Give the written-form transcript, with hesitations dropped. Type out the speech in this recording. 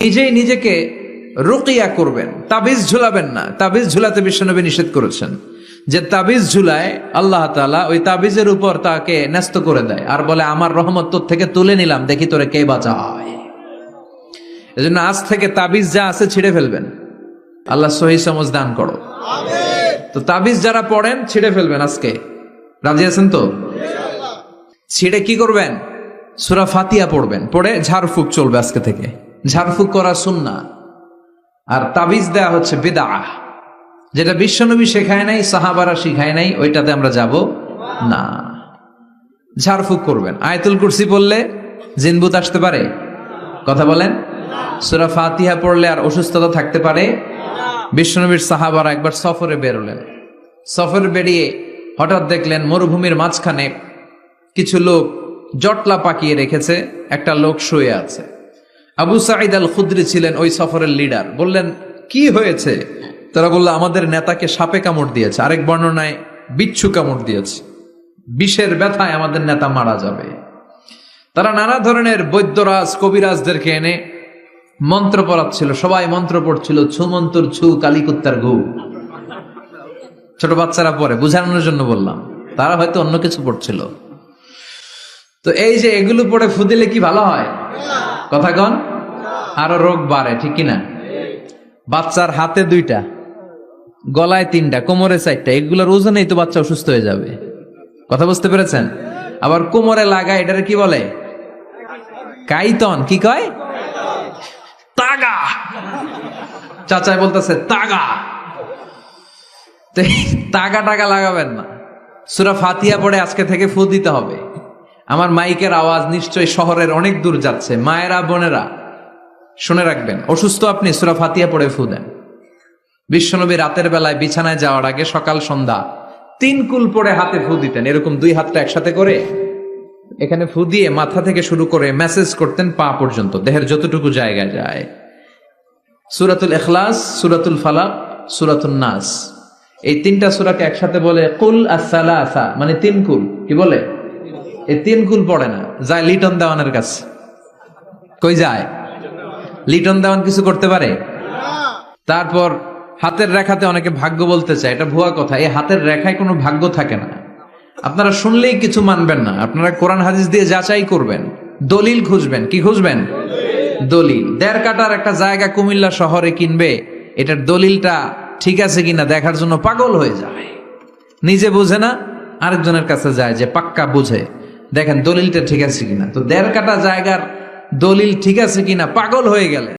নিজেই নিজেকে রুকিয়া করবেন, তাবিজ ঝুলাবেন না। তাবিজ ঝুলাতে বিশ্বনবী নিষেধ করেছেন। যে তাবিজ ঝুলায় আল্লাহ তাআলা ওই তাবিজের উপর তাকে ন্যস্ত করে দেয় আর বলে আমার রহমত তোর থেকে তুলে নিলাম, দেখি তোরে কে বাঁচায়। এজন্য আজ থেকে তাবিজ যা আছে ছিঁড়ে ফেলবেন। আল্লাহ সহি সমঝ দান করো। তো তাবিজ যারা পড়েন ছিঁড়ে ফেলবেন আজকে। রাজি আছেন তো? ছিঁড়ে কি করবেন? সূরা ফাতিহা পড়বেন, পড়ে ঝাড়ফুঁক চলবে আজকে থেকে। ঝাড়ফুঁক করা সুন্নাহ। আর তাবিজ দেয়া হচ্ছে বিদআহ, যেটা বিশ্বনবী শেখায় নাই, সাহাবারা শিখায় নাই, ওইটাতে আমরা যাব না। ঝাড়ফুঁক করবেন। আয়াতুল কুরসি পড়লে জিনভূত আসতে পারে? কথা বলেন। সূরা ফাতিহা পড়লে আর অসুস্থতা থাকতে পারে? বিশ্বনবীর সাহাবারা একবার সফরে বেরোলেন। সফরে বেরিয়ে হঠাৎ দেখলেন মরুভূমির মাঝখানে কিছু লোক জটলা পাকিয়ে রেখেছে, একটা লোক শুয়ে আছে। আবু সাঈদ আল খুদরি ছিলেন ওই সফরের লিডার। বললেন কি হয়েছে? তারা বলল আমাদের নেতাকে সাপে কামড় দিয়েছে, আরেক বর্ণনায় বিচ্ছু কামড় দিয়েছে, বিষের ব্যথায় আমাদের নেতা মারা যাবে। তারা নানা ধরনের বৈদ্যরাজ কবিরাজদেরকে এনে মন্ত্র পড়াচ্ছিল, সবাই মন্ত্র পড়ছিল, ছু মন্তর ছু কালিকুত্তার ঘু। ছোট বাচ্চারা পড়ে, বুঝানোর জন্য বললাম, তারা হয়তো অন্য কিছু পড়ছিল। তো এই যে এগুলো পড়ে ফু দিলে কি ভালো হয়? কথা কন, আরো রোগ বাড়ে, ঠিক কিনা? বাচ্চার হাতে 2টা, গলায় 3টা, কোমরে 4টা, এগুলোর ওজনেই তো বাচ্চা অসুস্থ হয়ে যাবে। কথা বুঝতে পেরেছেন? আবার কোমরে লাগায়, এটারে কি বলে? কাইতন। কি কয়? তাগা। চাচাই বলতেছে তাগা। তাগা টাগা লাগাবেন না। সূরা ফাতিহা পড়ে আজকে থেকে ফু দিতে হবে। আমার মাইকের আওয়াজ নিশ্চয়ই শহরের অনেক দূর যাচ্ছে। মায়েরা বোনেরা শুনে রাখবেন, অসুস্থ আপনি সূরা ফাতিহা পড়ে ফু দেন। বিশ্বনবী রাতের বেলায় বিছানায় যাওয়ার আগে সকাল সন্ধ্যা 3 কুল পড়ে হাতে ফু দিতেন। এরকম 2 হাতটা একসাথে করে এখানে ফু দিয়ে মাথা থেকে শুরু করে মেসেজ করতেন পা পর্যন্ত, দেহের যতটুকু জায়গা যায়। সূরাতুল ইখলাস, সূরাতুল ফালাক, সূরাতুন নাস, এই 3টা সূরাকে একসাথে বলে কুল আস-সালাসা, মানে 3 কুল। কি বলে? এই 3 কুল পড়ে না, যায় লিটন দেওয়ানের কাছে। কই যায়? লিটন দেওয়ান কিছু করতে পারে? তারপর হাতের রেখাতে অনেকে ভাগ্য বলতে চায়, এটা ভুয়া কথা। এই হাতের রেখায় কোনো ভাগ্য থাকে না। আপনারা শুনলেই কিছু মানবেন না, আপনারা কোরআন হাদিস দিয়ে যাচাই করবেন, দলিল খুঁজবেন। কি খুঁজবেন? দলিল। 1.5 কাঠার একটা জায়গা কুমিল্লা শহরে কিনবে, এটার দলিলটা ঠিক আছে কিনা দেখার জন্য পাগল হয়ে যায়। নিজে বুঝে না, আরেকজনের কাছে যায় যে পাক্কা বুঝে, দেখেন দলিলটা ঠিক আছে কিনা। তো 1.5 কাঠা জায়গার দলিল ঠিক আছে কিনা পাগল হয়ে গেলে